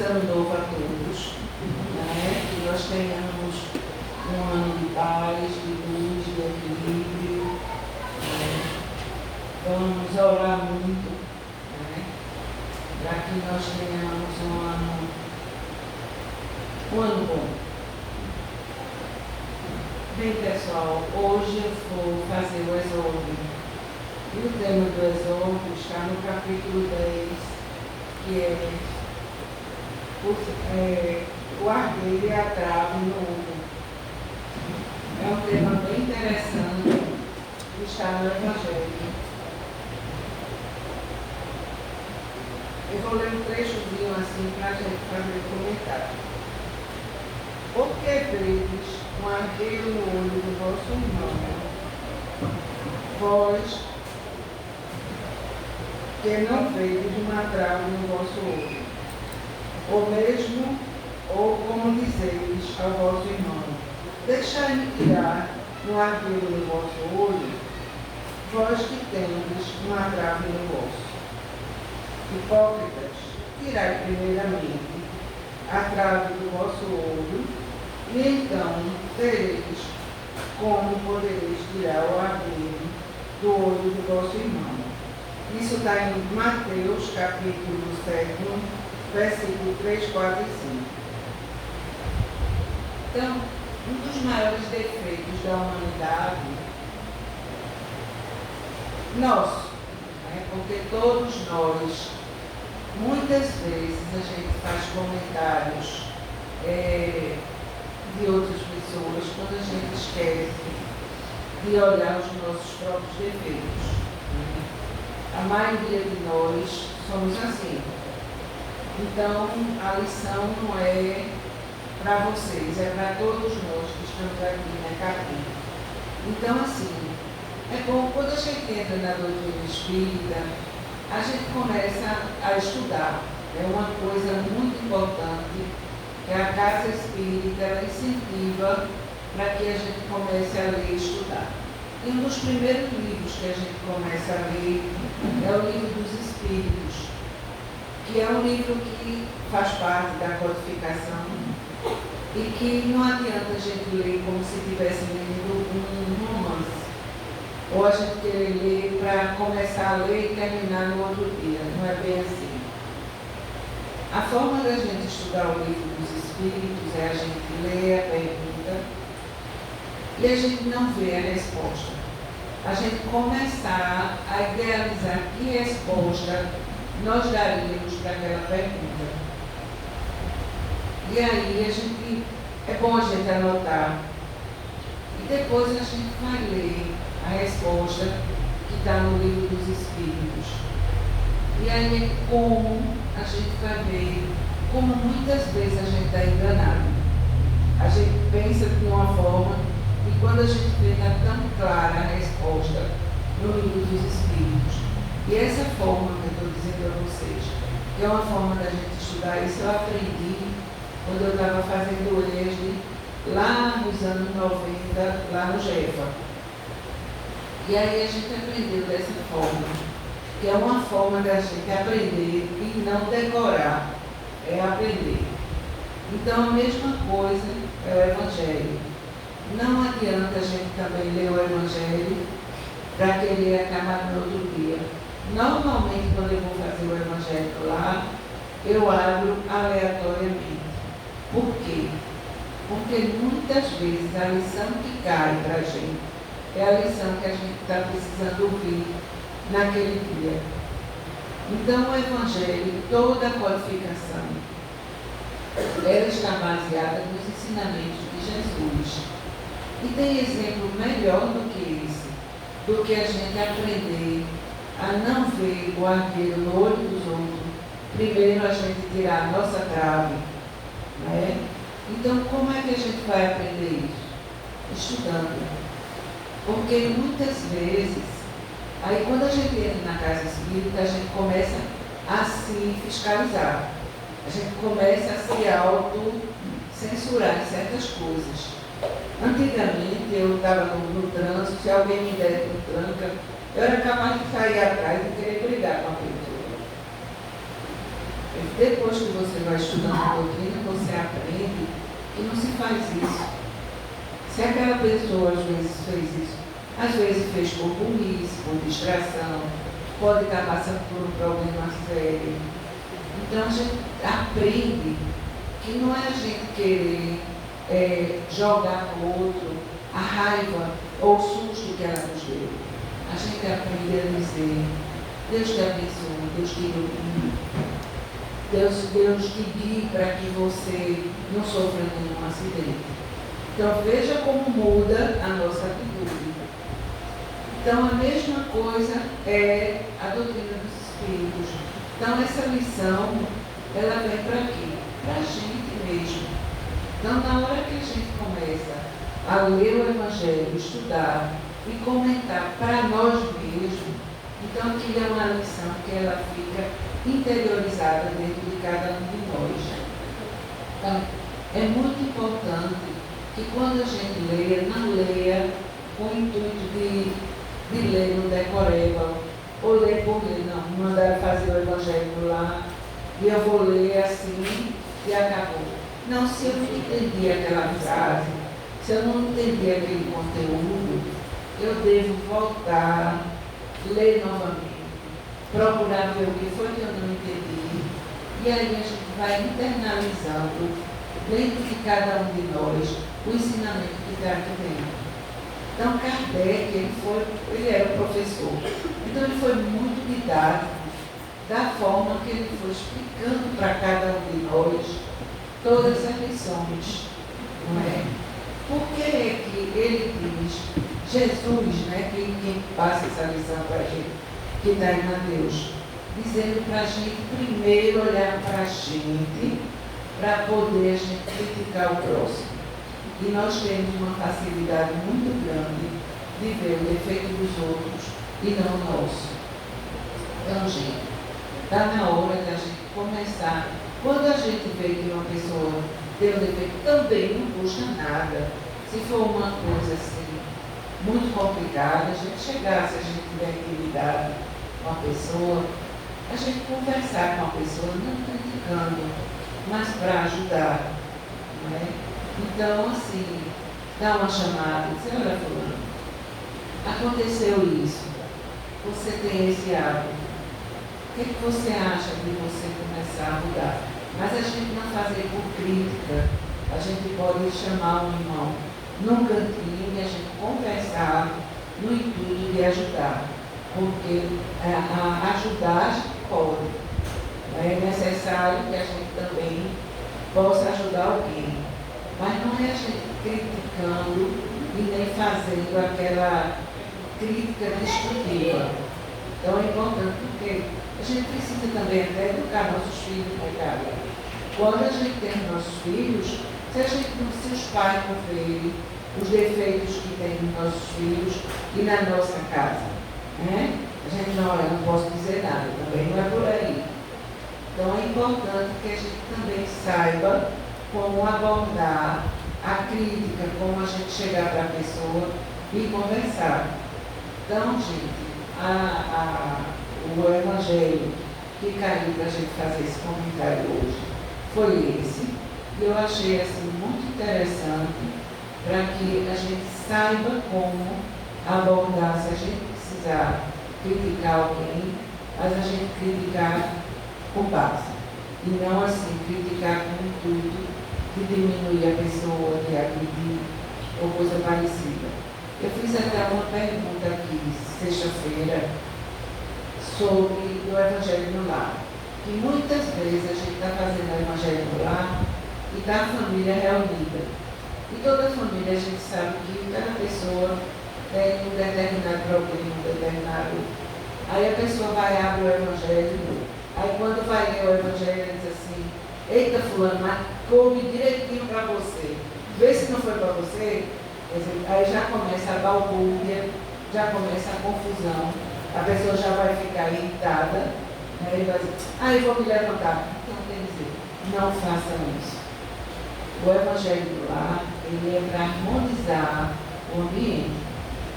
ano novo a todos, né? Que nós tenhamos um ano de paz, de luz, de equilíbrio. Né? Vamos orar muito, né? Para que nós tenhamos um ano bom. Bem, pessoal, hoje eu vou fazer o exórdio. E o tema do exórdio está no capítulo 10, que é o ardeiro e a trave no ovo. É um tema bem interessante que está no Evangelho. Eu vou ler um trechozinho assim para a gente fazer comentário. Por que vedes um ardeiro no olho do vosso irmão? Vós que não vedes uma trave no vosso olho, ou como dizeis ao vosso irmão, deixai-me tirar um ardeiro no vosso olho, vós que tendes uma trave no vosso. Hipócritas, tirai primeiramente a trave do vosso olho, e então tereis como podereis tirar o ardeiro do olho do vosso irmão. Isso está em Mateus, capítulo 7, versículo 3, 4 e 5. Então, um dos maiores defeitos da humanidade, nosso, né? Porque todos nós, muitas vezes a gente faz comentários de outras pessoas quando a gente esquece de olhar os nossos próprios defeitos. Né? A maioria de nós somos assim. Então, a lição não é para vocês, é para todos nós que estamos aqui na cabine. Então, assim, é bom quando a gente entra na doutrina espírita, a gente começa a estudar. É uma coisa muito importante que a Casa Espírita ela incentiva para que a gente comece a ler e estudar. E um dos primeiros livros que a gente começa a ler é o Livro dos Espíritos, que é um livro que faz parte da codificação e que não adianta a gente ler como se estivesse lendo um romance. Ou a gente querer ler para começar a ler e terminar no outro dia. Não é bem assim. A forma da gente estudar o Livro dos Espíritos é a gente ler a pergunta e a gente não vê a resposta. A gente começar a idealizar que resposta nós daríamos para aquela pergunta. E aí é bom a gente anotar. E depois a gente vai ler a resposta que está no Livro dos Espíritos. E aí é como a gente vai ver como muitas vezes a gente está enganado. A gente pensa de uma forma e quando a gente vê está tão clara a resposta no Livro dos Espíritos. E essa forma que eu estou dizendo a vocês, que é uma forma da gente estudar, isso eu aprendi quando eu estava fazendo o ESD lá nos anos 90, lá no GEFA. E aí a gente aprendeu dessa forma, que é uma forma da gente aprender e não decorar, é aprender. Então a mesma coisa é o Evangelho. Não adianta a gente também ler o Evangelho para querer acabar no outro dia. Normalmente quando eu vou fazer o Evangelho lá, eu abro aleatoriamente. Por quê? Porque muitas vezes a lição que cai para a gente é a lição que a gente está precisando ouvir naquele dia. Então o Evangelho, toda a codificação, ela está baseada nos ensinamentos de Jesus. E tem exemplo melhor do que esse, do que a gente aprender a não ver o ardeiro no olho dos outros, primeiro a gente tirar a nossa trave. Né? Então como é que a gente vai aprender isso? Estudando. Porque muitas vezes, aí quando a gente entra na casa espírita, a gente começa a se fiscalizar. A gente começa a se auto-censurar em certas coisas. Antigamente, eu estava no trânsito, se alguém me desse um tranca, eu era capaz de sair atrás e querer brigar com a pessoa. Depois que você vai estudando que não se faz isso. Se aquela pessoa às vezes fez isso, às vezes fez por burrice, por distração, pode estar passando por um problema sério. Então a gente aprende que não é a gente querer jogar para o outro a raiva ou o susto que ela nos deu. A gente aprende a dizer: Deus te abençoe, Deus te ilumine, Deus te guie para que você não sofra nenhum acidente. Então veja como muda a nossa atitude. Então a mesma coisa é a doutrina dos Espíritos. Então essa lição, ela vem para quê? Para a gente mesmo. Então na hora que a gente começa a ler o Evangelho, estudar e comentar para nós mesmos, então aquilo é uma lição que ela fica interiorizada dentro de cada um de nós. Então é muito importante que quando a gente leia, não leia com o intuito de ler no decoreba, ou ler por ler, não, mandaram fazer o Evangelho lá, e eu vou ler assim, e acabou. Não, se eu não entendi aquela frase, se eu não entendi aquele conteúdo, eu devo voltar, ler novamente, procurar ver o que foi que eu não entendi, e aí a gente vai internalizando dentro de cada um de nós o ensinamento que está aqui dentro. Então Kardec, ele era um professor, então ele foi muito didático da forma que ele foi explicando para cada um de nós todas as lições, não é? Por que é que ele diz, Jesus, né, quem passa essa lição para a gente, que está em Mateus, dizendo para a gente primeiro olhar para a gente, para poder a gente criticar o próximo. E nós temos uma facilidade muito grande de ver o defeito dos outros e não o nosso. Então, gente, está na hora de a gente começar. Quando a gente vê que uma pessoa tem um defeito, também não custa nada. Se for uma coisa assim, muito complicada, a gente chegar, se a gente tiver intimidade com a pessoa, a gente conversar com a pessoa, não criticando, mas para ajudar, não é? Então, assim, dá uma chamada e diz: olha, fulano, aconteceu isso, você tem esse hábito, o que você acha de você começar a mudar? Mas a gente não fazer por crítica, a gente pode chamar um irmão num cantinho e a gente conversar no intuito de ajudar, porque ajudar a gente pode, é necessário que a gente também possa ajudar alguém. Mas não é a gente criticando e nem fazendo aquela crítica destrutiva. Então é importante porque a gente precisa também até educar nossos filhos, né, cara? Quando a gente tem nossos filhos, se os pais não verem os defeitos que tem nos nossos filhos e na nossa casa, né? A gente não, eu não posso dizer nada, também não é por aí. Então é importante que a gente também saiba como abordar a crítica, como a gente chegar para a pessoa e conversar. Então, gente, o Evangelho que caiu para a gente fazer esse comentário hoje foi esse. Eu achei assim, muito interessante para que a gente saiba como abordar, se a gente precisar criticar alguém, mas a gente criticar com base. E não assim, criticar com intuito de diminuir a pessoa, de agredir ou coisa parecida. Eu fiz até uma pergunta aqui, sexta-feira, sobre o Evangelho no Lar. Que muitas vezes a gente está fazendo o Evangelho no Lar e está a família reunida. E toda a família a gente sabe que cada pessoa tem um determinado problema, um determinado. Aí a pessoa vai abrir o Evangelho, aí quando vai ler o Evangelho, ela diz assim: eita, fulano, mas coube direitinho para você. Vê se não foi para você. Aí já começa a balbúrdia, já começa a confusão. A pessoa já vai ficar irritada, né? E vai dizer: eu vou me levantar. Então, quer dizer, não façam isso. O Evangelho do Lar, ele é para harmonizar o ambiente.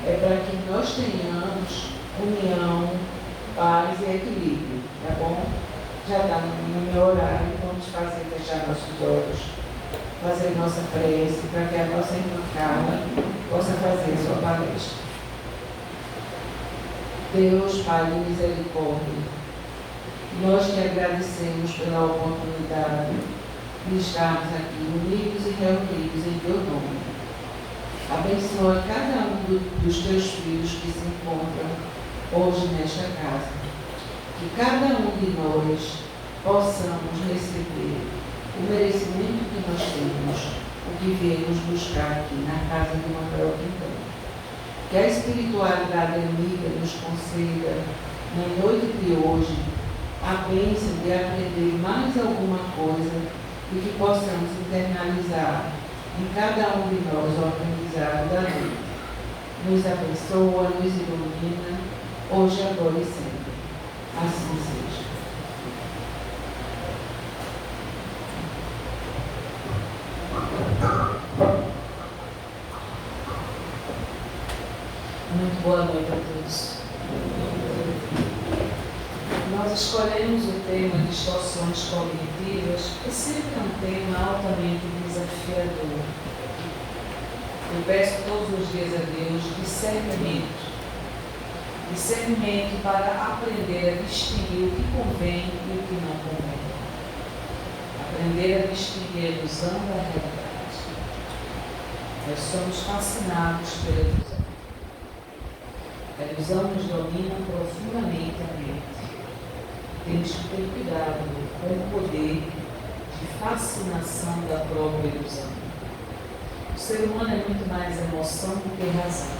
É para que nós tenhamos união, paz e equilíbrio, tá bom? Já está no meu horário, vamos fechar nossos olhos. fazer nossa prece para que a nossa irmã Carla possa fazer a sua palestra. Deus, Pai de misericórdia, nós te agradecemos pela oportunidade de estarmos aqui unidos e reunidos em teu nome. Abençoa cada um dos teus filhos que se encontram hoje nesta casa. Que cada um de nós possamos receber o merecimento que nós temos, o que viemos buscar aqui na casa de Manuel Quintana. Que a espiritualidade amiga nos conceda, na noite de hoje, a bênção de aprender mais alguma coisa e que possamos internalizar em cada um de nós o aprendizado da noite. Nos abençoa, nos ilumina, hoje, agora e sempre. Assim seja. Muito boa noite a todos. Nós escolhemos o tema distorções cognitivas, porque sempre é um tema altamente desafiador. Eu peço todos os dias a Deus discernimento para aprender a distinguir o que convém e o que não convém. Aprender a distinguir a ilusão da realidade. Nós somos fascinados pela ilusão. A ilusão nos domina profundamente a mente. Temos que ter cuidado com o poder de fascinação da própria ilusão. O ser humano é muito mais emoção do que razão.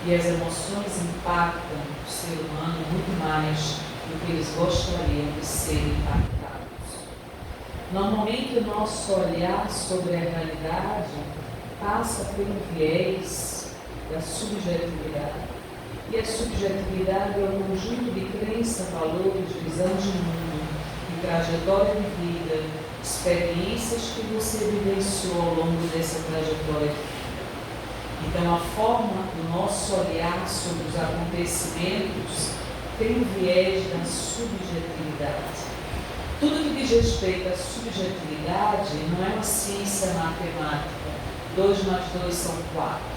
E as emoções impactam o ser humano muito mais do que eles gostariam de ser impactados. Normalmente o nosso olhar sobre a realidade passa pelo viés da subjetividade. E a subjetividade é um conjunto de crenças, valores, visão de mundo, de trajetória de vida, experiências que você vivenciou ao longo dessa trajetória de vida. Então, a forma do nosso olhar sobre os acontecimentos tem um viés da subjetividade. Tudo que diz respeito à subjetividade não é uma ciência matemática. 2 mais 2 são 4.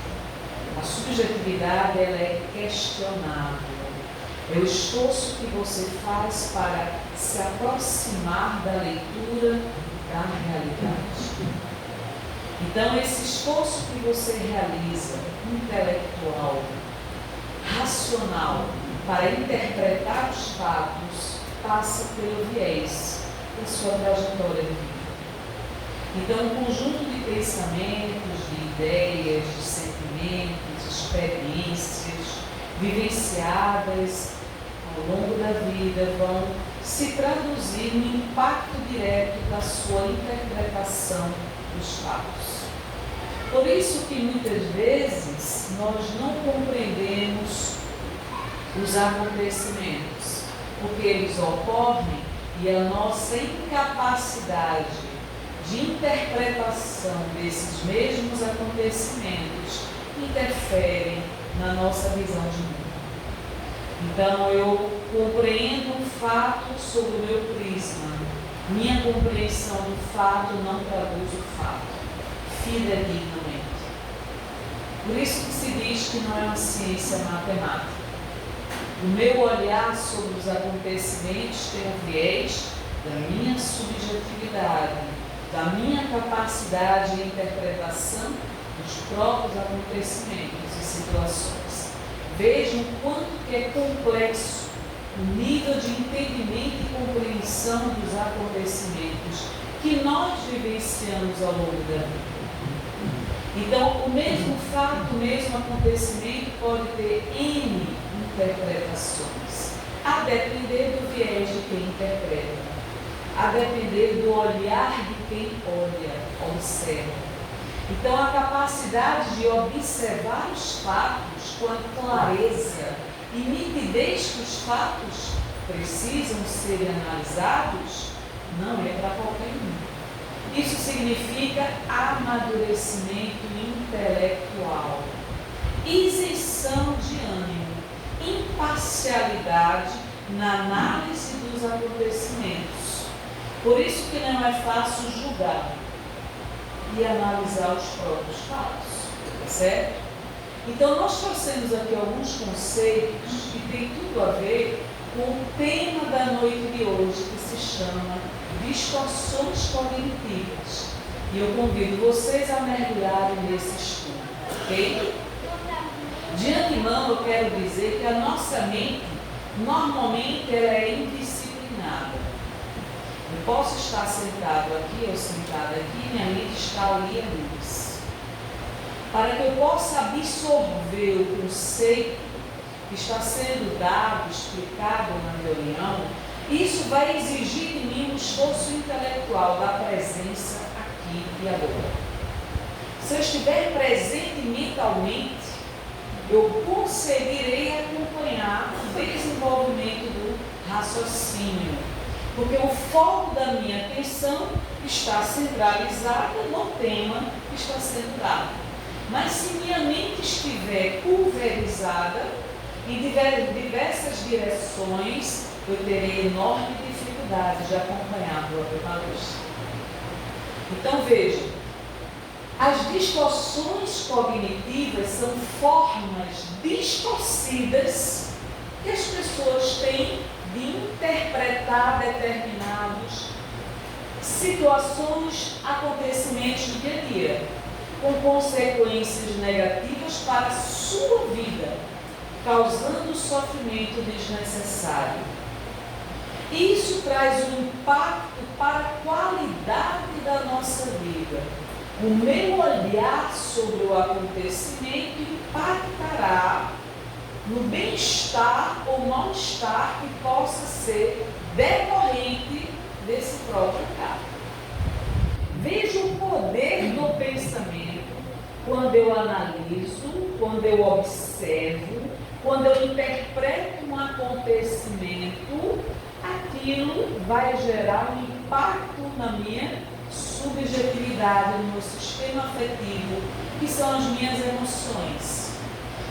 A subjetividade ela é questionável. É o esforço que você faz para se aproximar da leitura da realidade. Então, esse esforço que você realiza, intelectual, racional, para interpretar os fatos, passa pelo viés da sua trajetória de vida. Então, um conjunto de pensamentos, de ideias, de sentimentos, de experiências vivenciadas ao longo da vida vão se traduzir no impacto direto da sua interpretação dos fatos. Por isso que muitas vezes nós não compreendemos os acontecimentos, porque eles ocorrem e a nossa incapacidade de interpretação desses mesmos acontecimentos interferem na nossa visão de mundo. Então eu compreendo um fato sob o meu prisma. Minha compreensão do fato não traduz o fato fidedignamente. Por isso que se diz que não é uma ciência matemática. O meu olhar sobre os acontecimentos tem um viés da minha subjetividade, da minha capacidade de interpretação dos próprios acontecimentos e situações. Vejam quanto que é complexo o nível de entendimento e compreensão dos acontecimentos que nós vivenciamos ao longo da vida. Então, o mesmo fato, o mesmo acontecimento pode ter N interpretações, a depender do viés de quem interpreta, a depender do olhar de quem olha, observa. Então, a capacidade de observar os fatos com a clareza e nitidez que os fatos precisam ser analisados não é para qualquer um. Isso significa amadurecimento intelectual, isenção de ânimo, imparcialidade na análise dos acontecimentos. Por isso que não é fácil julgar. e analisar os próprios fatos, certo? Então, nós trouxemos aqui alguns conceitos que têm tudo a ver com o tema da noite de hoje, que se chama distorções cognitivas. E eu convido vocês a mergulharem nesse estudo, ok? De antemão, eu quero dizer que a nossa mente, normalmente, ela é indisciplinada. Eu posso estar sentado aqui ou sentada aqui, minha mente está ali a luz. Para que eu possa absorver o conceito que está sendo dado, explicado na reunião, isso vai exigir de mim um esforço intelectual da presença aqui e agora. Se eu estiver presente mentalmente, eu conseguirei acompanhar o desenvolvimento do raciocínio, porque o foco da minha atenção está centralizado no tema que está sendo dado. Mas se minha mente estiver pulverizada em diversas direções, eu terei enorme dificuldade de acompanhar a própria palestra. Então vejam, as distorções cognitivas são formas distorcidas que as pessoas têm de interpretar determinadas situações, acontecimentos do dia a dia, com consequências negativas para a sua vida, causando sofrimento desnecessário. Isso traz um impacto para a qualidade da nossa vida. O meu olhar sobre o acontecimento impactará no bem-estar ou mal-estar que possa ser decorrente desse próprio caso. Veja o poder do pensamento quando eu analiso, quando eu observo, quando eu interpreto um acontecimento, aquilo vai gerar um impacto na minha subjetividade, no meu sistema afetivo, que são as minhas emoções.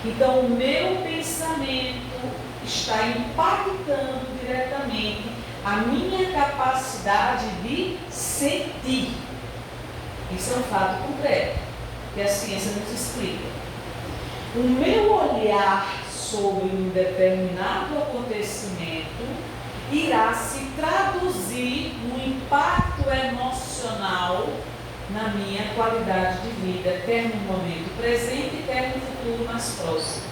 Então, o meu pensamento está impactando diretamente a minha capacidade de sentir. Isso é um fato concreto, que a ciência nos explica. O meu olhar sobre um determinado acontecimento irá se traduzir no impacto emocional na minha qualidade de vida, quer no momento presente, quer no futuro mais próximo.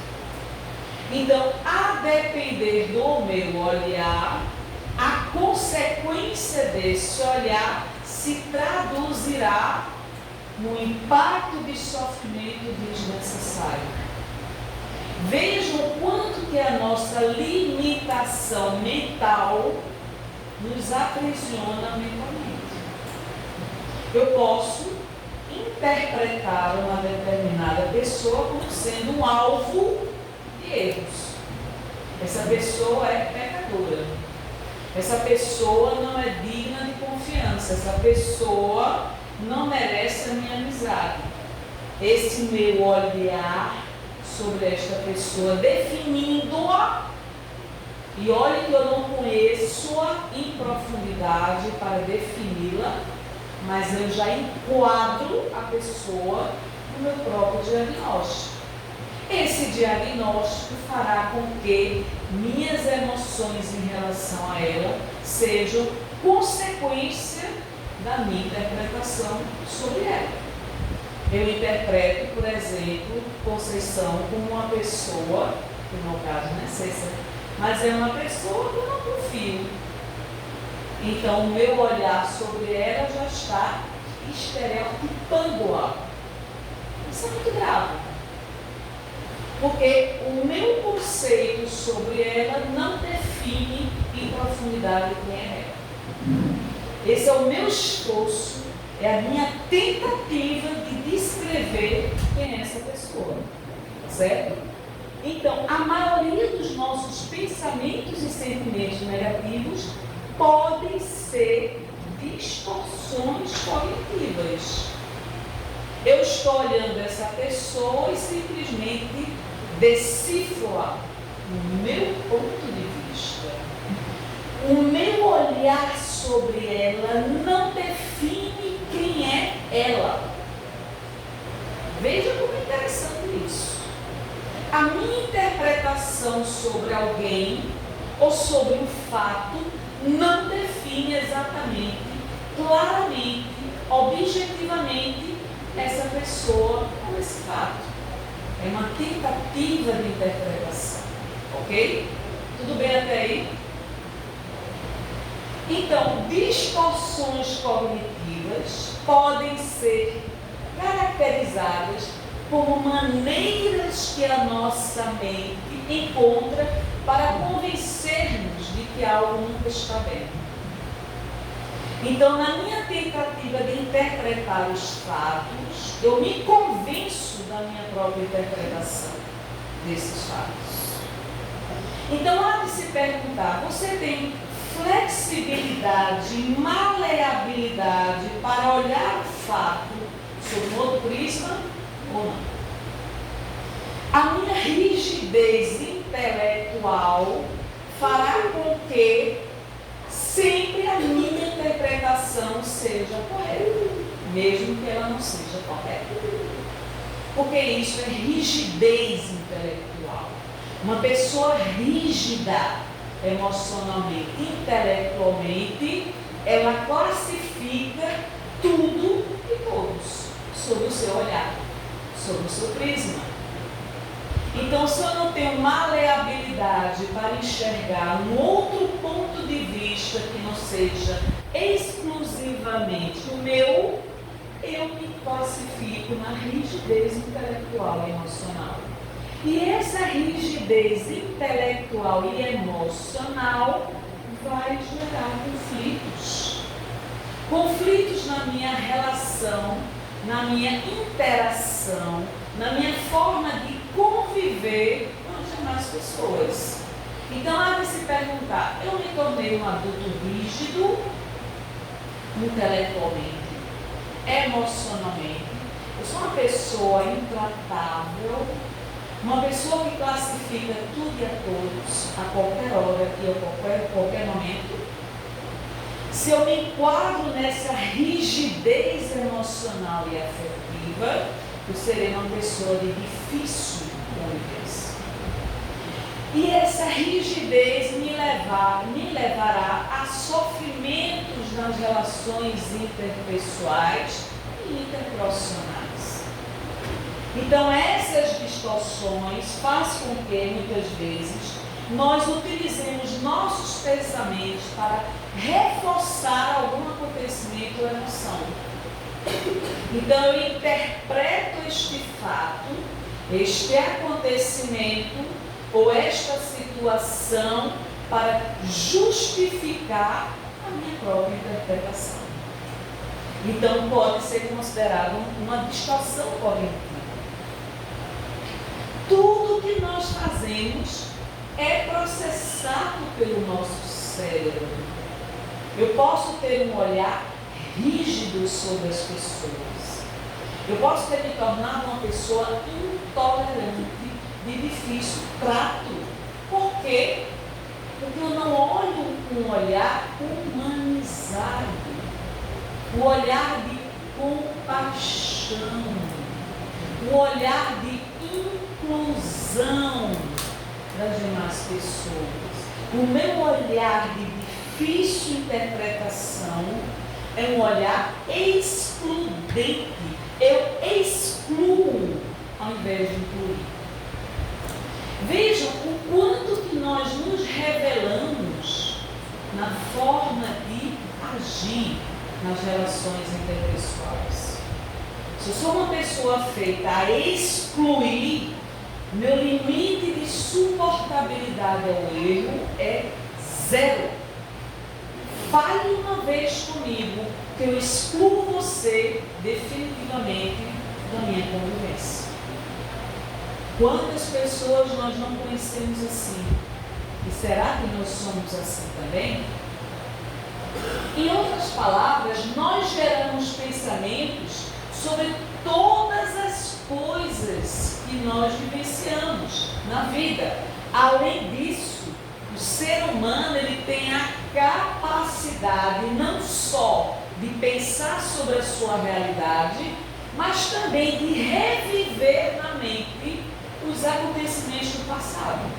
Então, a depender do meu olhar, a consequência desse olhar se traduzirá no impacto de sofrimento desnecessário. Vejam o quanto que a nossa limitação mental nos aprisiona mentalmente. Eu posso interpretar uma determinada pessoa como sendo um alvo de erros. Essa pessoa é pecadora. Essa pessoa não é digna de confiança. Essa pessoa não merece a minha amizade. Esse meu olhar sobre esta pessoa, definindo-a, e olhe que eu não conheço-a em profundidade para defini-la, mas eu já enquadro a pessoa no meu próprio diagnóstico. Esse diagnóstico fará com que minhas emoções em relação a ela sejam consequência da minha interpretação sobre ela. Eu interpreto, por exemplo, Conceição como uma pessoa, que no caso não é César, mas é uma pessoa que eu não confio. Então, o meu olhar sobre ela já está estereotipando-a. Isso é muito grave. Porque o meu conceito sobre ela não define em profundidade quem é ela. Esse é o meu esforço, é a minha tentativa de descrever quem é essa pessoa. Certo? Então, a maioria dos nossos pensamentos e sentimentos negativos podem ser distorções cognitivas. Eu estou olhando essa pessoa e simplesmente decifro-a no meu ponto de vista. O meu olhar sobre ela não define quem é ela. sobre alguém ou sobre um fato não define exatamente, claramente, objetivamente essa pessoa ou esse fato. É uma tentativa de interpretação. Ok? Tudo bem até aí? Então, distorções cognitivas podem ser caracterizadas como maneiras que a nossa mente encontra para convencer-nos de que algo nunca está bem. Então, na minha tentativa de interpretar os fatos, eu me convenço da minha própria interpretação desses fatos. Então, há de se perguntar, você tem flexibilidade, maleabilidade para olhar o fato sob um outro prisma ou não? A minha rigidez intelectual fará com que sempre a minha interpretação seja correta, mesmo que ela não seja correta. Porque isso é rigidez intelectual. Uma pessoa rígida emocionalmente, intelectualmente, ela classifica tudo e todos sob o seu olhar, sob o seu prisma. Então, se eu não tenho maleabilidade para enxergar um outro ponto de vista que não seja exclusivamente o meu, eu me classifico na rigidez intelectual e emocional. E essa rigidez intelectual e emocional vai gerar conflitos. Conflitos na minha relação, na minha interação, na minha forma de conviver com as demais pessoas. Então, há de se perguntar, eu me tornei um adulto rígido, intelectualmente, emocionalmente. Eu sou uma pessoa intratável, uma pessoa que classifica tudo e a todos, a qualquer hora e a qualquer momento. Se eu me enquadro nessa rigidez emocional e afetiva, eu serei uma pessoa de difícil convivência. E essa rigidez me levará a sofrimentos nas relações interpessoais e interprofissionais. Então, essas distorções fazem com que, muitas vezes, nós utilizemos nossos pensamentos para reforçar algum acontecimento ou emoção. Então, eu interpreto este fato, este acontecimento ou esta situação para justificar a minha própria interpretação. Então, pode ser considerado uma distorção cognitiva. Tudo que nós fazemos é processado pelo nosso cérebro. Eu posso ter um olhar rígido sobre as pessoas. Eu posso ter me tornado uma pessoa intolerante, de difícil trato. Por quê? Porque eu não olho com um olhar humanizado, um olhar de compaixão, um olhar de inclusão das demais pessoas. O meu olhar de difícil interpretação é um olhar excludente. Eu excluo ao invés de incluir. Vejam o quanto que nós nos revelamos na forma de agir nas relações interpessoais. Se eu sou uma pessoa feita a excluir, meu limite de suportabilidade ao erro é zero. Fale uma vez comigo que eu excluo você definitivamente da minha convivência. Quantas pessoas nós não conhecemos assim? E será que nós somos assim também? Em outras palavras, nós geramos pensamentos sobre todas as coisas que nós vivenciamos na vida. Além disso, o ser humano ele tem a capacidade não só de pensar sobre a sua realidade, mas também de reviver na mente os acontecimentos do passado.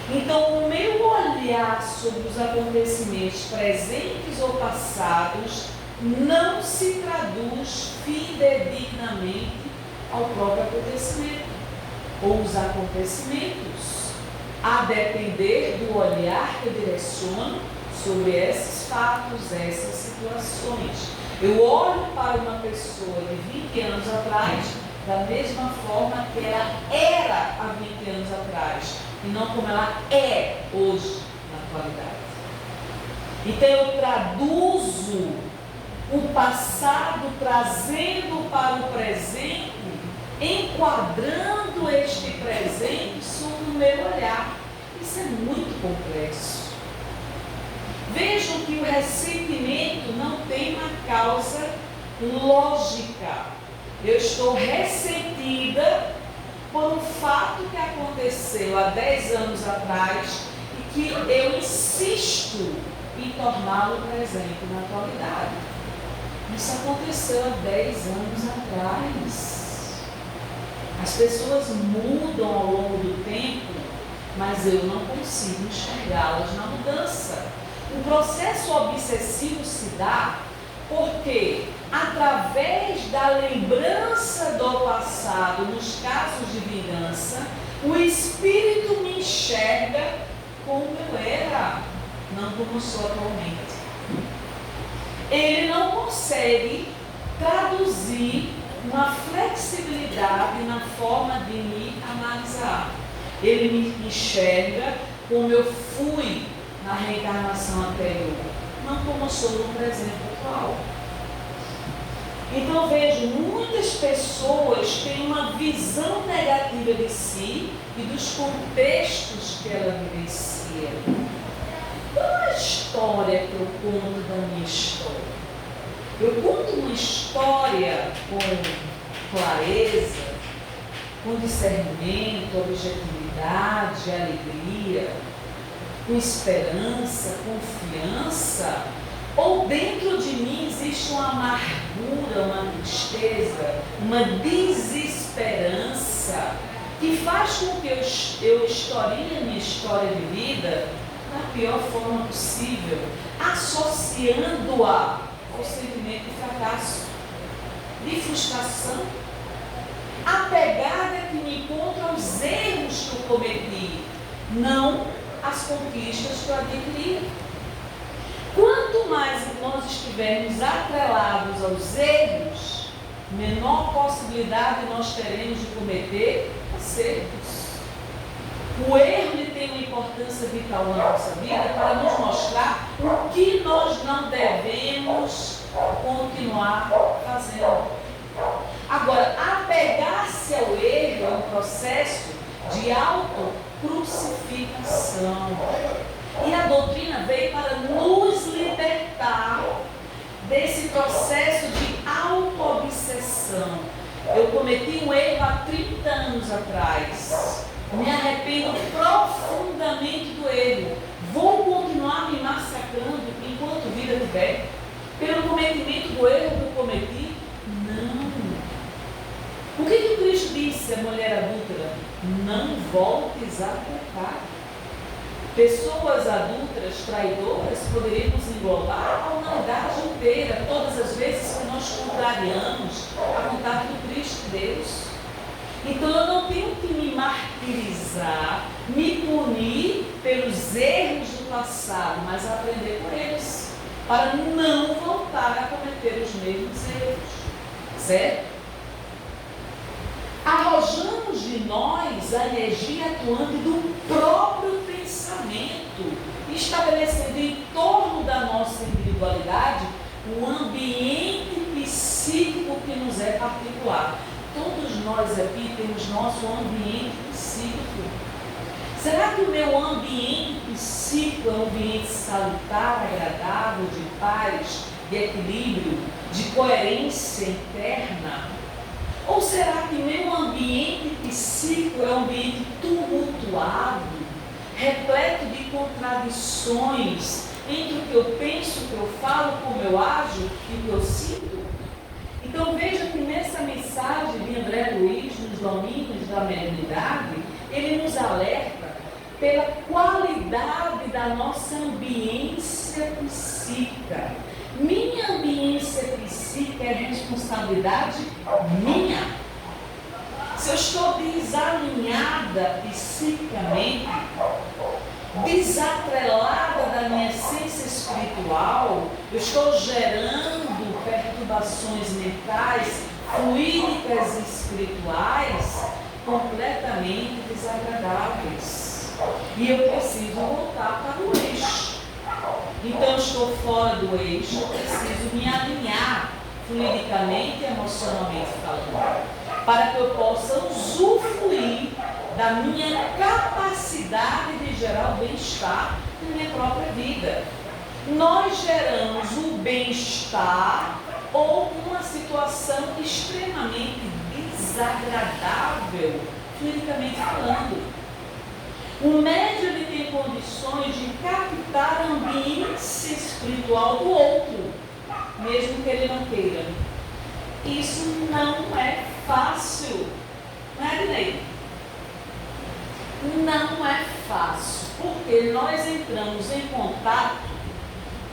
Então, o meu olhar sobre os acontecimentos presentes ou passados não se traduz fidedignamente ao próprio acontecimento ou os acontecimentos, a depender do olhar que eu direciono sobre esses fatos, essas situações. Eu olho para uma pessoa de 20 anos atrás da mesma forma que ela era há 20 anos atrás, e não como ela é hoje, na atualidade. Então eu traduzo o passado, trazendo para o presente, enquadrando este presente sob o meu olhar. Isso é muito complexo. Vejam que o ressentimento não tem uma causa lógica. Eu estou ressentida por um fato que aconteceu há 10 anos atrás e que eu insisto em torná-lo presente na atualidade. Isso aconteceu há 10 anos atrás. As pessoas mudam ao longo do tempo, mas eu não consigo enxergá-las na mudança. O processo obsessivo se dá porque, através da lembrança do passado, nos casos de vingança, o espírito me enxerga como eu era, não como sou atualmente. Ele não consegue traduzir uma flexibilidade na forma de me analisar. Ele me enxerga como eu fui na reencarnação anterior, não como sou no presente atual. Então vejo, muitas pessoas têm uma visão negativa de si e dos contextos que ela vivencia. Qual é a história que eu conto da minha história? Eu conto uma história com clareza, com discernimento, objetividade, alegria, com esperança, confiança, ou dentro de mim existe uma amargura, uma tristeza, uma desesperança que faz com que eu historie a minha história de vida da pior forma possível, associando-a ao sentimento de fracasso, de frustração, apegada que me encontra aos erros que eu cometi, não às conquistas que eu adquiri. Quanto mais nós estivermos atrelados aos erros, menor possibilidade nós teremos de cometer acertos. O erro ele tem uma importância vital na nossa vida para nos mostrar o que nós não devemos continuar fazendo. Agora, apegar-se ao erro é um processo de autocrucificação. E a doutrina veio para nos libertar desse processo de auto-obsessão. Eu cometi um erro há 30 anos atrás. Me arrependo profundamente do erro. Vou continuar me massacrando enquanto vida tiver pelo cometimento do erro que eu cometi? Não. O que o Cristo disse à mulher adúltera? Não voltes a pecar. Pessoas adúlteras, traidoras, poderíamos englobar a humanidade inteira, todas as vezes que nós contrariamos a vontade do Cristo de Deus. Então eu não tenho que me martirizar, me punir pelos erros do passado, mas aprender com eles, para não voltar a cometer os mesmos erros. Certo? Arrojamos de nós a energia atuante do próprio pensamento, estabelecendo em torno da nossa individualidade um ambiente psíquico que nos é particular. Todos nós aqui temos nosso ambiente psíquico. Será que o meu ambiente psíquico é um ambiente salutar, agradável, de paz, de equilíbrio, de coerência interna? Ou será que meu ambiente psíquico é um ambiente tumultuado, repleto de contradições entre o que eu penso, o que eu falo, como eu ajo e o que eu sinto? Então veja que nessa mensagem de André Luiz, nos domínios da mediunidade, ele nos alerta pela qualidade da nossa ambiência psíquica. Minha ambiência psíquica é responsabilidade minha. Se eu estou desalinhada psiquicamente, desatrelada da minha essência espiritual, eu estou gerando perturbações mentais, fluídicas e espirituais completamente desagradáveis. E eu preciso voltar para o eixo. Então eu estou fora do eixo, eu preciso me alinhar fluidicamente e emocionalmente falando, para que eu possa usufruir da minha capacidade de gerar o bem-estar na minha própria vida. Nós geramos o bem-estar ou uma situação extremamente desagradável, fluidicamente falando. O médium ele tem condições de captar a ambiência espiritual do outro, mesmo que ele não queira. Isso não é fácil, não é, Dinei? Não é fácil, porque nós entramos em contato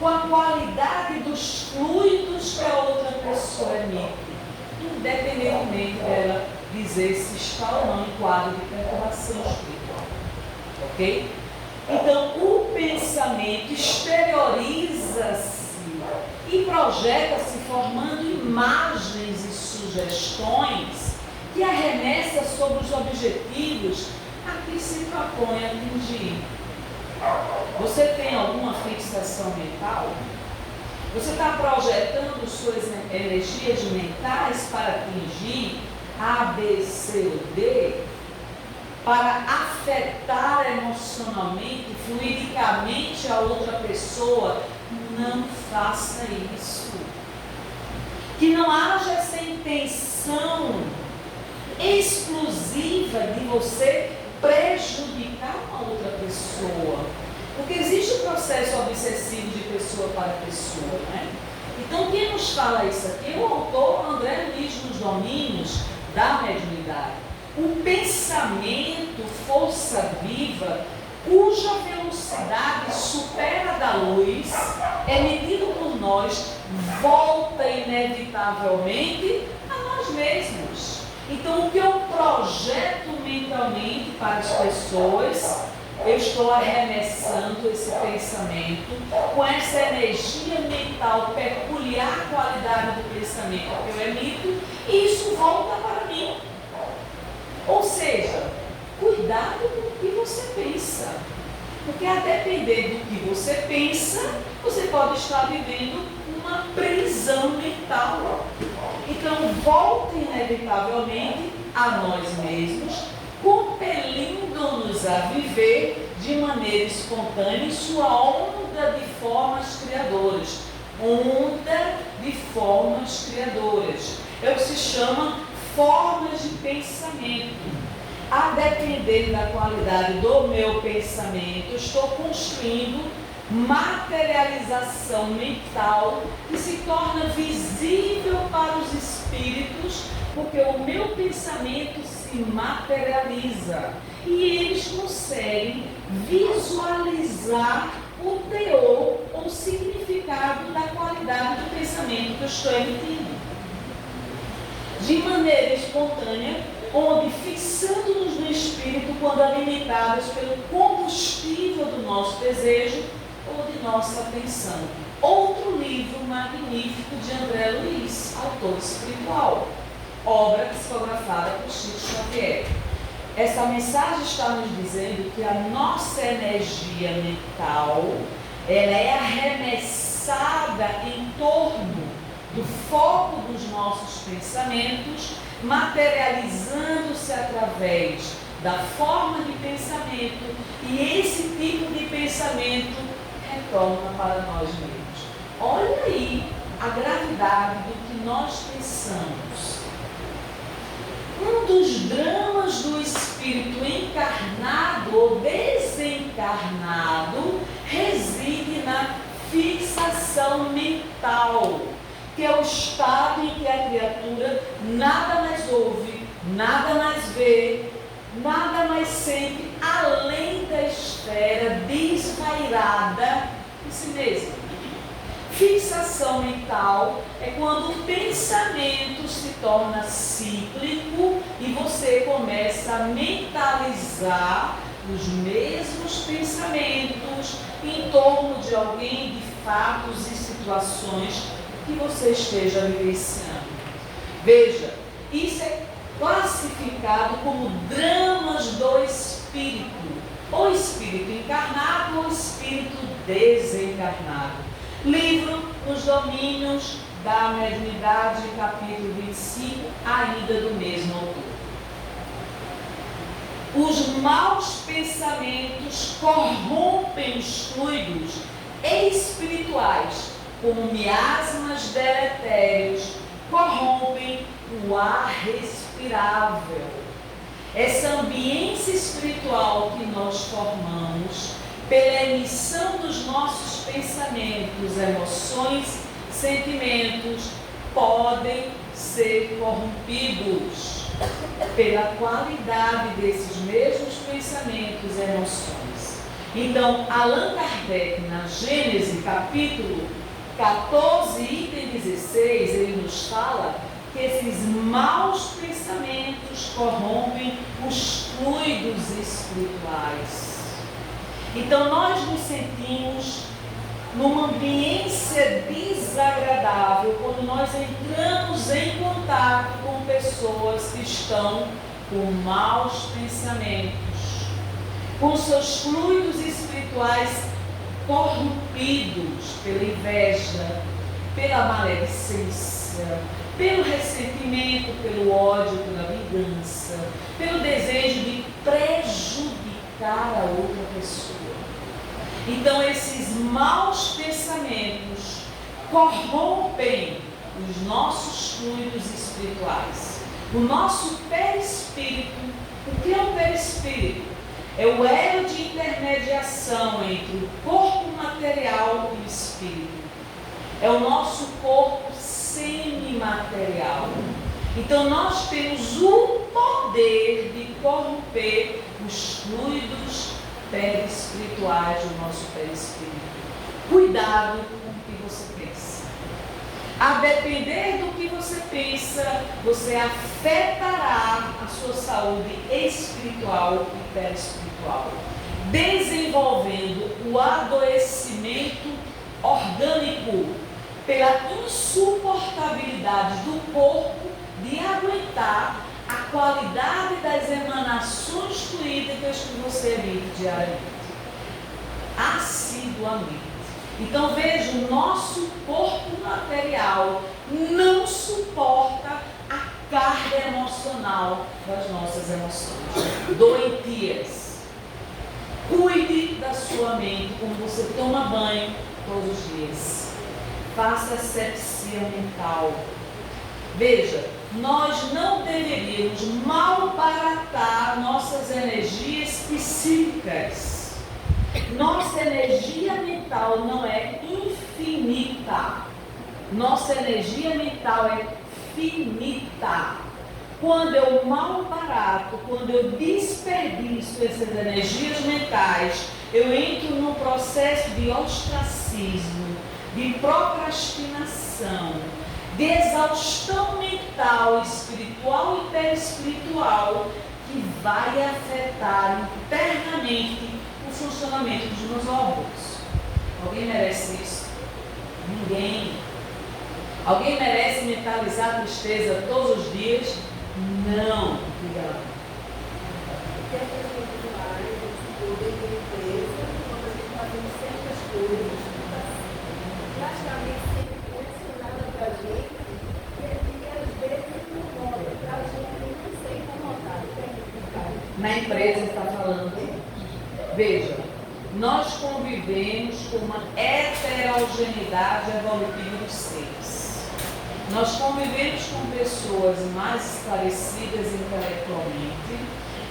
com a qualidade dos fluidos que a outra pessoa emite, independentemente dela dizer se está ou não em quadro de perturbação espiritual. Ok? Então, o pensamento exterioriza-se e projeta-se formando imagens e sugestões que arremessa sobre os objetivos a que se propõe atingir. Você tem alguma fixação mental? Você está projetando suas energias mentais para atingir A, B, C ou D? Para afetar emocionalmente, fluidicamente a outra pessoa? Não faça isso. Que não haja essa intenção exclusiva de você prejudicar uma outra pessoa. Porque existe o processo obsessivo de pessoa para pessoa, né? Então, quem nos fala isso aqui é o autor André Luiz nos Domínios da Mediunidade. O pensamento, força viva, cuja velocidade supera a da luz, emitido por nós, volta inevitavelmente a nós mesmos. Então, o que eu projeto mentalmente para as pessoas, eu estou arremessando esse pensamento com essa energia mental peculiar qualidade do pensamento que eu emito, e isso volta para mim. Ou seja, cuidado com o que você pensa, porque a depender do que você pensa, você pode estar vivendo uma prisão mental. Então, volta inevitavelmente a nós mesmos, compelindo-nos a viver de maneira espontânea em sua onda de formas criadoras. Onda de formas criadoras. É o que se chama formas de pensamento. A depender da qualidade do meu pensamento, eu estou construindo materialização mental que se torna visível para os espíritos, porque o meu pensamento se materializa e eles conseguem visualizar o teor ou significado da qualidade do pensamento que eu estou emitindo. De maneira espontânea, onde fixando-nos no espírito quando alimentadas pelo combustível do nosso desejo ou de nossa atenção. Outro livro magnífico de André Luiz, autor espiritual, obra psicografada por Chico Xavier. Essa mensagem está nos dizendo que a nossa energia mental, ela é arremessada em torno do foco dos nossos pensamentos, materializando-se através da forma de pensamento, e esse tipo de pensamento retorna para nós mesmos. Olha aí a gravidade do que nós pensamos. Um dos dramas do espírito encarnado ou desencarnado reside na fixação mental, que é o estado em que a criatura nada mais ouve, nada mais vê, nada mais sente além da esfera desvairada de si mesmo. Fixação mental é quando o pensamento se torna cíclico e você começa a mentalizar os mesmos pensamentos em torno de alguém, de fatos e situações que você esteja vivenciando. Veja, isso é classificado como dramas do espírito, ou espírito encarnado ou espírito desencarnado. Livro Os Domínios da Mediunidade, capítulo 25, ainda do mesmo autor. Os maus pensamentos corrompem os fluidos espirituais, como miasmas deletérios corrompem o ar respirável. Essa ambiência espiritual que nós formamos pela emissão dos nossos pensamentos, emoções, sentimentos, podem ser corrompidos pela qualidade desses mesmos pensamentos e emoções. Então, Allan Kardec, na Gênese, capítulo 14, item 16, ele nos fala que esses maus pensamentos corrompem os fluidos espirituais. Então, nós nos sentimos numa ambiência desagradável quando nós entramos em contato com pessoas que estão com maus pensamentos, com seus fluidos espirituais corrompidos pela inveja, pela maledicência, pelo ressentimento, pelo ódio, pela vingança, pelo desejo de prejudicar a outra pessoa. Então, esses maus pensamentos corrompem os nossos fluidos espirituais. O nosso perispírito, o que é o perispírito? É o elo de intermediação entre o corpo material e o espírito. É o nosso corpo semimaterial. Então, nós temos o poder de corromper os fluidos perispirituais do nosso perispírito. Cuidado com o que você pensa. A depender do que você pensa, você afetará a sua saúde espiritual e perispiritual, desenvolvendo o adoecimento orgânico pela insuportabilidade do corpo de aguentar a qualidade das emanações fluídicas que você emite diariamente, assiduamente. Então veja, o nosso corpo material não suporta a carga emocional das nossas emoções doentias. Cuide da sua mente como você toma banho todos os dias. Faça asepsia mental. Veja, nós não deveríamos malbaratar nossas energias psíquicas. Nossa energia mental não é infinita. Nossa energia mental é finita. Quando eu malbarato, quando eu desperdiço essas energias mentais, eu entro num processo de ostracismo, de procrastinação, de exaustão mental, espiritual e perispiritual, que vai afetar internamente o funcionamento dos meus órgãos. Alguém merece isso? Ninguém. Alguém merece mentalizar tristeza todos os dias? Não. Diga lá. Porque a gente demais, poder de empresa, quando a gente está fazendo certas coisas, praticamente sempre funcionada para a gente, e às vezes incomoda, para a gente não ser incomodado. Na empresa está falando. Veja, nós convivemos com uma heterogeneidade evolutiva dos seres. Nós convivemos com pessoas mais esclarecidas intelectualmente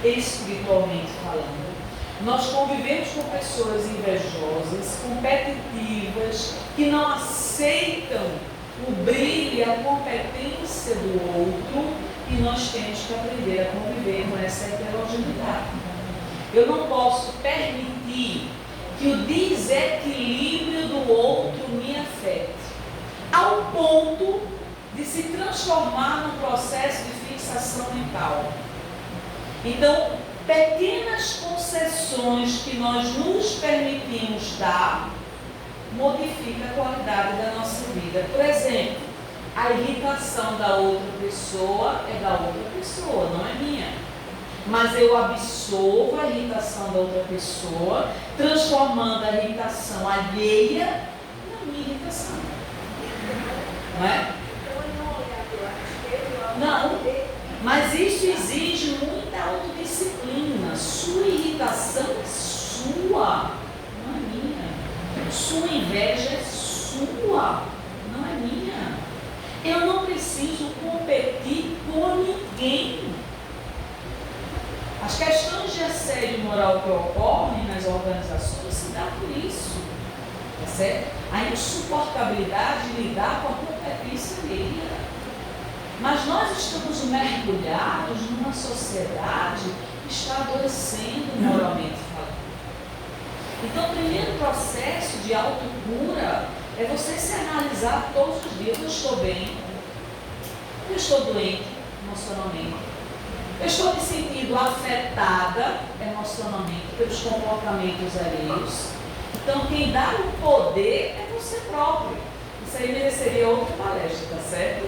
e espiritualmente falando. Nós convivemos com pessoas invejosas, competitivas, que não aceitam o brilho e a competência do outro e nós temos que aprender a conviver com essa heterogeneidade. Eu não posso permitir que o desequilíbrio do outro me afete, ao ponto de se transformar num processo de fixação mental. Então, pequenas concessões que nós nos permitimos dar modifica a qualidade da nossa vida. Por exemplo, a irritação da outra pessoa é da outra pessoa, não é minha. Mas eu absorvo a irritação da outra pessoa, transformando a irritação alheia na minha irritação. Não é? Não, mas isso exige muita autodisciplina. Sua irritação é sua, não é minha. Sua inveja é sua, não é minha. Eu não preciso competir com ninguém. As questões de assédio moral que ocorrem nas organizações se dá por isso. Tá certo? A insuportabilidade de lidar com a competência alheia. Mas nós estamos mergulhados numa sociedade que está adoecendo moralmente falando. Então, o primeiro processo de autocura é você se analisar todos os dias. Eu estou bem, eu estou doente emocionalmente, eu estou me sentindo afetada emocionalmente pelos comportamentos alheios. Então, quem dá o poder é você próprio. Isso aí mereceria outra palestra, tá certo?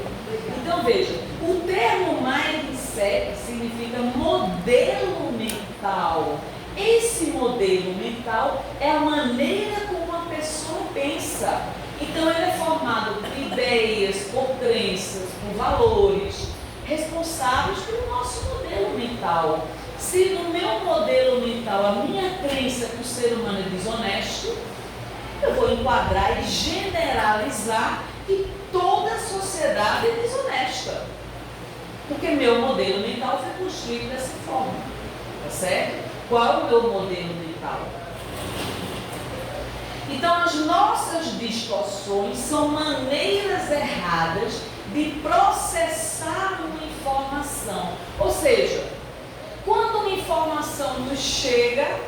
Então, veja, o termo mindset significa modelo mental. Esse modelo mental é a maneira como a pessoa pensa. Então, ele é formado por ideias, por crenças, por valores, responsáveis pelo nosso modelo mental. Se no meu modelo mental a minha crença que o ser humano é desonesto, eu vou enquadrar e generalizar que toda a sociedade é desonesta. Porque meu modelo mental foi construído dessa forma. Tá certo? Qual é o meu modelo mental? Então, as nossas distorções são maneiras erradas de processar uma informação. Ou seja, quando uma informação nos chega,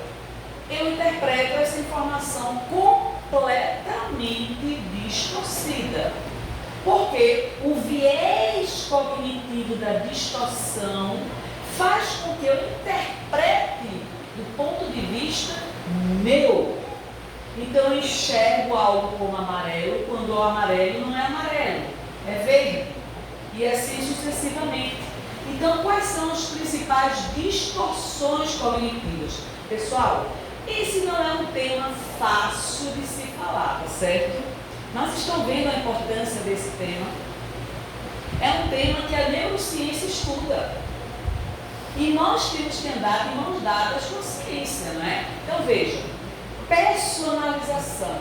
eu interpreto essa informação completamente distorcida. Porque o viés cognitivo da distorção faz com que eu interprete do ponto de vista meu. Então eu enxergo algo como amarelo, quando o amarelo não é amarelo, é verde. E assim sucessivamente. Então, quais são as principais distorções cognitivas? Pessoal, esse não é um tema fácil de se falar, tá certo? Mas estão vendo a importância desse tema? É um tema que a neurociência estuda. E nós temos que andar de mãos dadas com a ciência, não é? Então veja, personalização.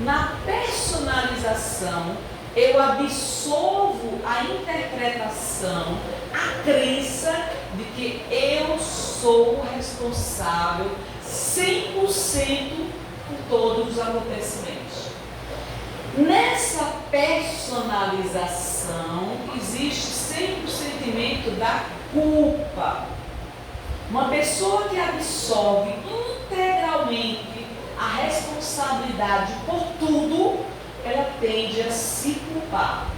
Na personalização, eu absolvo a interpretação, a crença de que eu sou responsável 100% por todos os acontecimentos. Nessa personalização, existe sempre o sentimento da culpa. Uma pessoa que absorve integralmente a responsabilidade por tudo, ela tende a se culpar.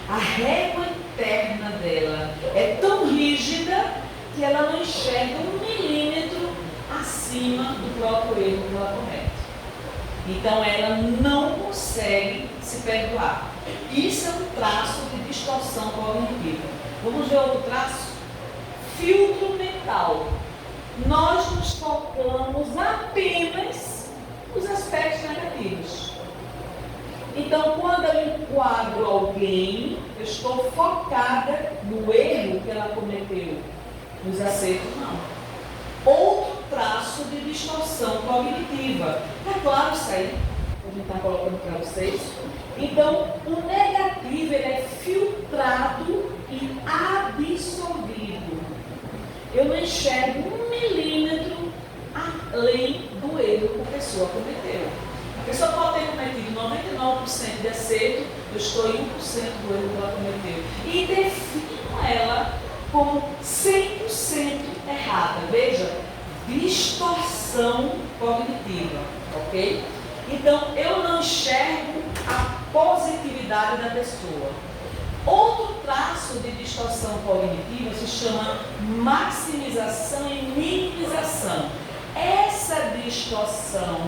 A régua interna dela é tão rígida que ela não enxerga 1 milímetro acima do próprio erro que ela comete. Então ela não consegue se perdoar. Isso é um traço de distorção cognitiva. Vamos ver outro traço? Filtro mental. Nós nos focamos apenas nos aspectos negativos. Então, quando eu enquadro alguém, eu estou focada no erro que ela cometeu. Nos acertos, não. Outro traço de distorção cognitiva. É claro isso aí? A gente está colocando para vocês. Então, o negativo ele é filtrado e absorvido. Eu não enxergo 1 milímetro além do erro que a pessoa cometeu. A pessoa pode ter cometido 99% de acerto, eu estou em 1% do erro que ela cometeu. E defino ela como 100% errada. Veja, distorção cognitiva, ok? Então, eu não enxergo a positividade da pessoa. Outro traço de distorção cognitiva se chama maximização e minimização. Essa distorção,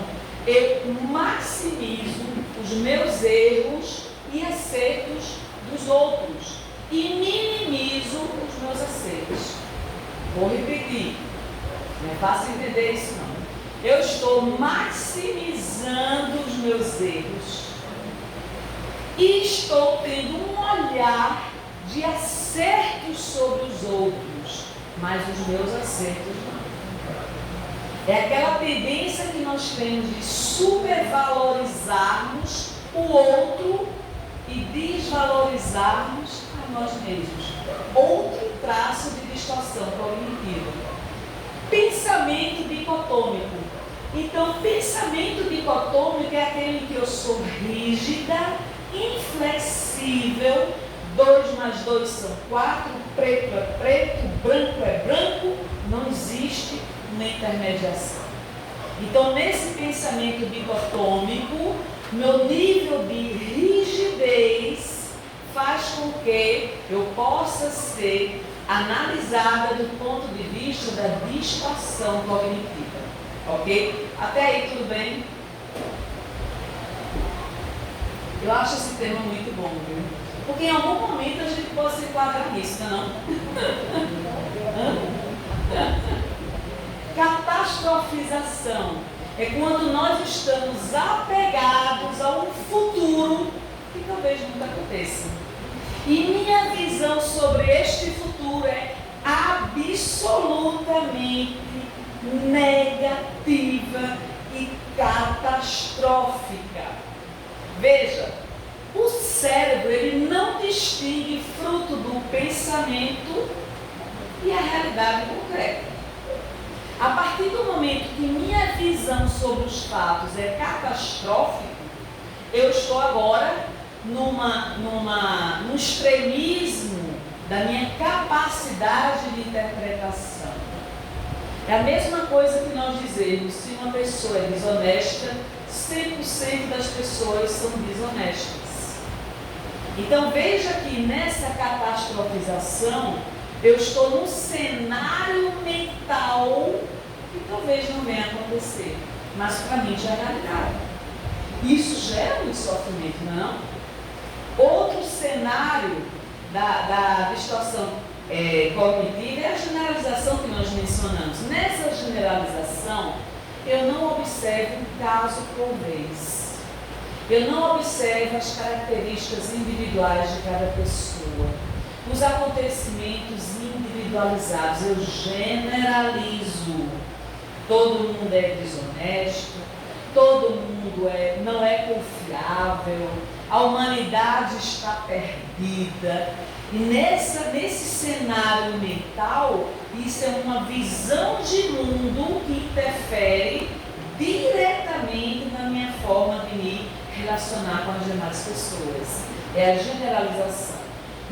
eu maximizo os meus erros e acertos dos outros e minimizo os meus acertos. Vou repetir, não é fácil entender isso não. Eu estou maximizando os meus erros e estou tendo um olhar de acertos sobre os outros, mas os meus acertos não. É aquela tendência que nós temos de supervalorizarmos o outro e desvalorizarmos a nós mesmos. Outro traço de distorção cognitiva. Pensamento dicotômico. Então, pensamento dicotômico é aquele em que eu sou rígida, inflexível, 2 mais 2 são 4, preto é preto, branco é branco, não existe uma intermediação. Então, nesse pensamento dicotômico, meu nível de rigidez faz com que eu possa ser analisada do ponto de vista da distorção cognitiva. Ok? Até aí tudo bem? Eu acho esse tema muito bom, viu? Porque em algum momento a gente pode se enquadrar nisso, não? Catastrofização é quando nós estamos apegados a um futuro que talvez nunca aconteça. E minha visão sobre este futuro é absolutamente negativa e catastrófica. Veja, o cérebro ele não distingue fruto do pensamento e a realidade concreta. A partir do momento que minha visão sobre os fatos é catastrófica, eu estou agora num extremismo da minha capacidade de interpretação. É a mesma coisa que nós dizemos, se uma pessoa é desonesta, 100% das pessoas são desonestas. Então veja que nessa catastrofização, eu estou num cenário mental que talvez não venha a acontecer, mas para mim já é realidade. Isso gera muito sofrimento, não? Outro cenário da distorção cognitiva é a generalização que nós mencionamos. Nessa generalização, eu não observo um caso por vez. Eu não observo as características individuais de cada pessoa, os acontecimentos individualizados. Eu generalizo. Todo mundo é desonesto, todo mundo não é confiável, a humanidade está perdida. E nesse cenário mental, isso é uma visão de mundo que interfere diretamente na minha forma de me relacionar com as demais pessoas. É a generalização.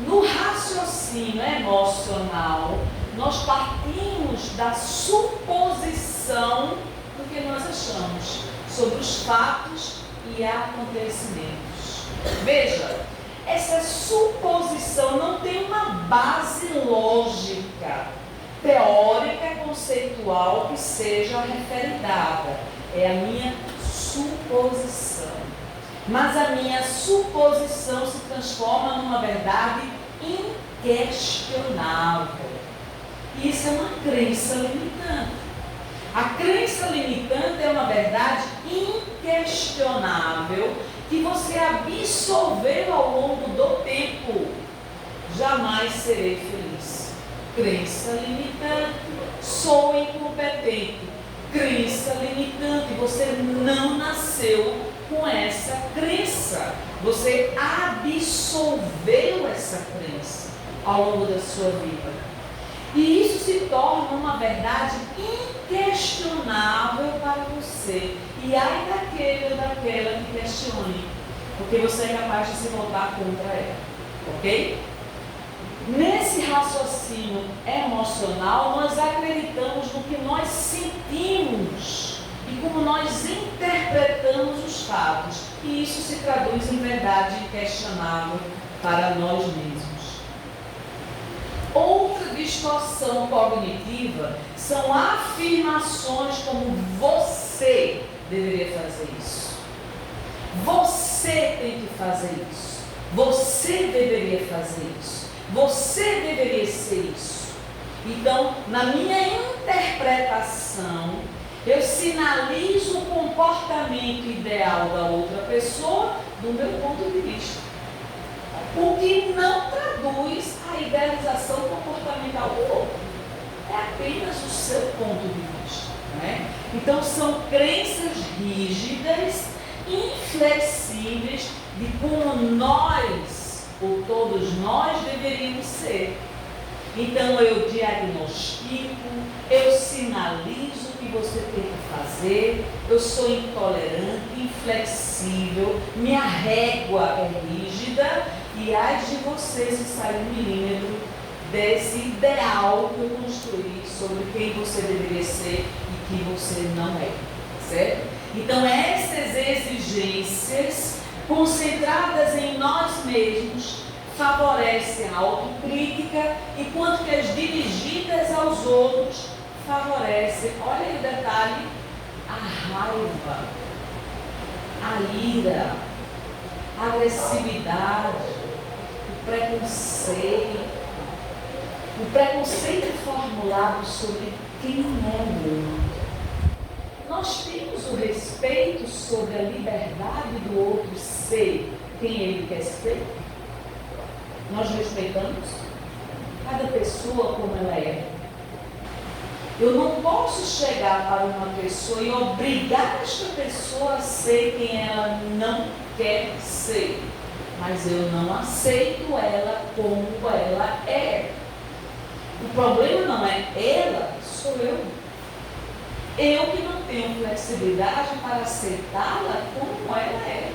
No raciocínio emocional, nós partimos da suposição do que nós achamos sobre os fatos e acontecimentos. Veja, essa suposição não tem uma base lógica, teórica, conceitual que seja referendada. É a minha suposição. Mas a minha suposição se transforma numa verdade inquestionável. Isso é uma crença limitante. A crença limitante é uma verdade inquestionável que você absorveu ao longo do tempo. Jamais serei feliz. Crença limitante. Sou incompetente. Crença limitante. Você não nasceu com essa crença. Você absorveu essa crença ao longo da sua vida. E isso se torna uma verdade inquestionável para você. E ai daquele ou daquela que questione, porque você é capaz de se voltar contra ela. Ok? Nesse raciocínio emocional, nós acreditamos no que nós sentimos e como nós interpretamos os fatos. E isso se traduz em verdade inquestionável para nós mesmos. Outra distorção cognitiva são afirmações como você deveria fazer isso. Você tem que fazer isso. Você deveria fazer isso. Você deveria ser isso. Então, na minha interpretação, eu sinalizo o comportamento ideal da outra pessoa do meu ponto de vista. O que não traduz a idealização comportamental do outro. É apenas o seu ponto de vista. Né? Então, são crenças rígidas, inflexíveis, de como nós, ou todos nós, deveríamos ser. Então, eu diagnostico, eu sinalizo o que você tem que fazer, eu sou intolerante, inflexível, minha régua é rígida, e ai de você se sair 1 milímetro desse ideal que eu construí sobre quem você deveria ser e quem você não é, certo? Então, essas exigências concentradas em nós mesmos favorecem a autocrítica, enquanto que as dirigidas aos outros favorecem, olha aí o detalhe, a raiva, a ira, a agressividade, o preconceito formulado sobre quem é o outro. Nós temos o respeito sobre a liberdade do outro ser quem ele quer ser. Nós respeitamos cada pessoa como ela é. Eu não posso chegar para uma pessoa e obrigar esta pessoa a ser quem ela não quer ser. Mas eu não aceito ela como ela é. O problema não é ela, sou eu. Eu que não tenho flexibilidade para aceitá-la como ela é.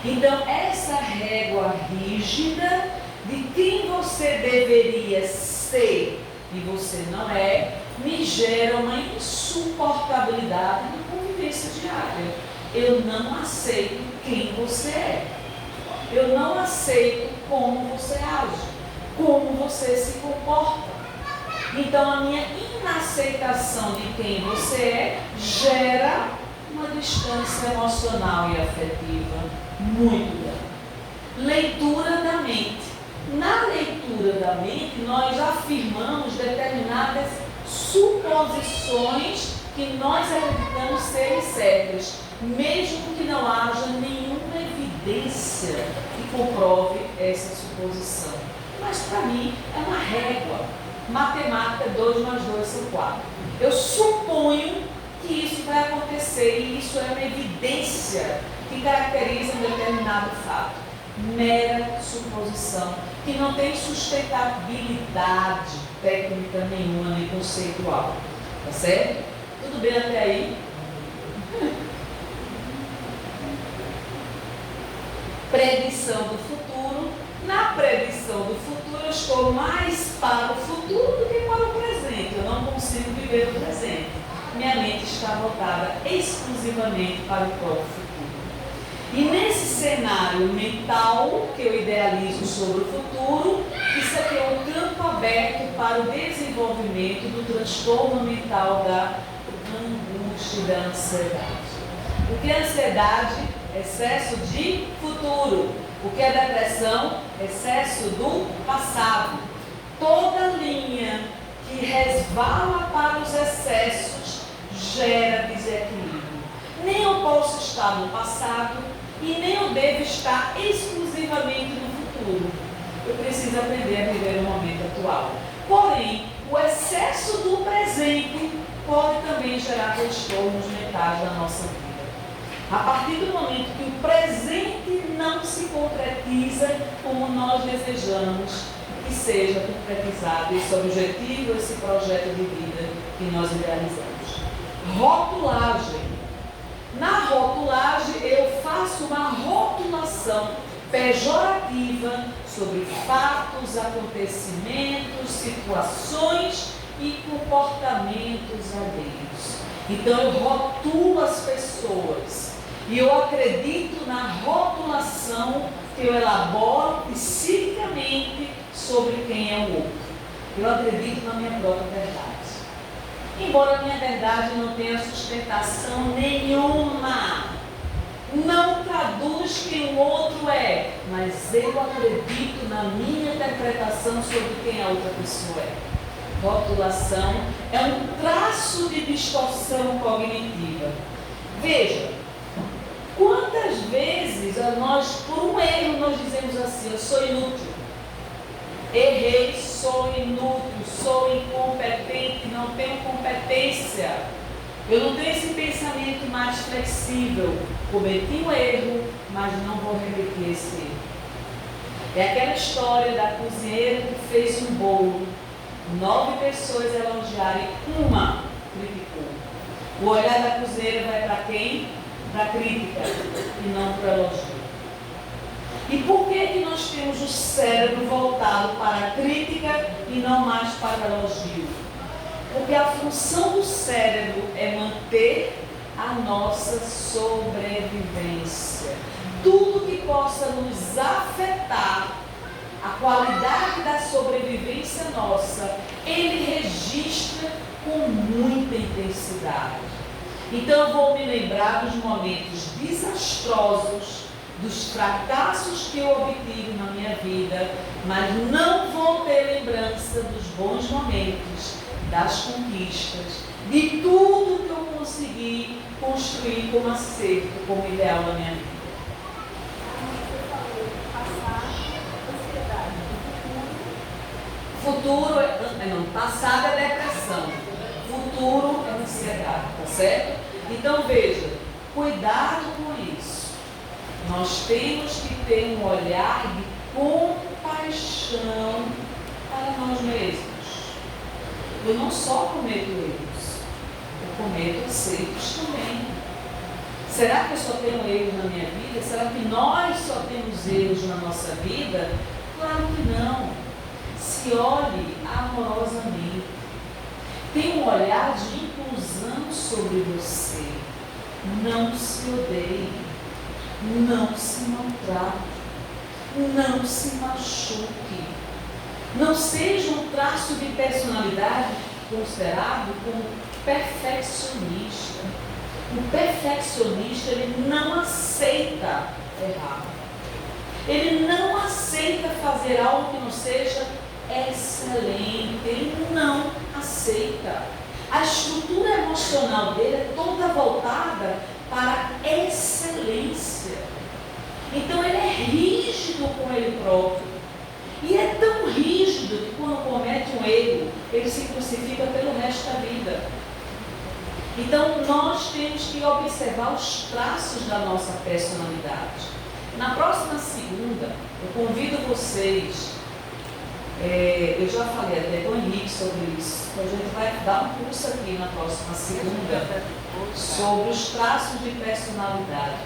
Então, essa régua rígida de quem você deveria ser e você não é, me gera uma insuportabilidade na convivência diária. Eu não aceito quem você é. Eu não aceito como você age, como você se comporta. Então, a minha inaceitação de quem você é gera uma distância emocional e afetiva muito grande. Leitura da mente. Na leitura da mente, nós afirmamos determinadas suposições que nós acreditamos serem certas, mesmo que não haja nenhuma evidência que comprove essa suposição. Mas para mim é uma régua. Matemática, 2 mais 2 são 4. Eu suponho que isso vai acontecer e isso é uma evidência que caracteriza um determinado fato. Mera suposição, que não tem sustentabilidade técnica nenhuma, nem conceitual. Tá certo? Tudo bem até aí? Predição do futuro. Na predição do futuro, eu estou mais para o futuro do que para o presente. Eu não consigo viver o presente. Minha mente está voltada exclusivamente para o próprio futuro. E nesse cenário mental que eu idealizo sobre o futuro, isso aqui é um campo aberto para o desenvolvimento do transtorno mental da angústia e da ansiedade. O que é ansiedade? Excesso de futuro. O que é depressão? Excesso do passado. Toda linha que resvala para os excessos gera desequilíbrio. Nem eu posso estar no passado e nem eu devo estar exclusivamente no futuro. Eu preciso aprender a viver o momento atual. Porém, o excesso do presente pode também gerar transtornos mentais na nossa vida. A partir do momento que o presente não se concretiza como nós desejamos que seja concretizado esse objetivo, esse projeto de vida que nós idealizamos. Rotulagem. Na rotulagem, eu faço uma rotulação pejorativa sobre fatos, acontecimentos, situações e comportamentos alheios. Então eu rotulo as pessoas e eu acredito na rotulação que eu elaboro psiquicamente sobre quem é o outro. Eu acredito na minha própria verdade. Embora a minha verdade não tenha sustentação nenhuma, não traduz quem o outro é, mas eu acredito na minha interpretação sobre quem a outra pessoa é. Rotulação é um traço de distorção cognitiva. Veja, quantas vezes nós, por um erro, nós dizemos assim: eu sou inútil, errei, sou inútil, sou incompetente, não tenho competência, eu não tenho esse pensamento mais flexível, cometi um erro, mas não vou repetir esse erro. É aquela história da cozinheira que fez um bolo, 9 pessoas elogiarem, uma criticou. O olhar da cozinheira vai para quem? Para a crítica e não para o elogio. E por que nós temos o cérebro voltado para a crítica e não mais para o elogio? Porque a função do cérebro é manter a nossa sobrevivência. Tudo que possa nos afetar a qualidade da sobrevivência nossa, ele registra com muita intensidade. Então eu vou me lembrar dos momentos desastrosos, dos fracassos que eu obtive na minha vida, mas não vou ter lembrança dos bons momentos, das conquistas, de tudo que eu consegui construir como acerto, como ideal na minha vida. Futuro passado é depressão, futuro é ansiedade, tá certo? Então veja, cuidado com isso. Nós temos que ter um olhar de compaixão para nós mesmos. Eu não só cometo erros, eu cometo acertos também. Será que eu só tenho erros na minha vida? Será que nós só temos erros na nossa vida? Claro que não. Se olhe amorosamente. Tenha um olhar de inclusão sobre você. Não se odeie. Não se maltrate. Não se machuque. Não seja um traço de personalidade considerado como perfeccionista. O perfeccionista, ele não aceita errar. Ele não aceita fazer algo que não seja excelente. Ele não aceita. A estrutura emocional dele é toda voltada para a excelência. Então ele é rígido com ele próprio. E é tão rígido que quando comete um erro, ele se crucifica pelo resto da vida. Então nós temos que observar os traços da nossa personalidade. Na próxima segunda, eu convido vocês, eu já falei até com o Henrique sobre isso, então a gente vai dar um curso aqui na próxima segunda sobre os traços de personalidade.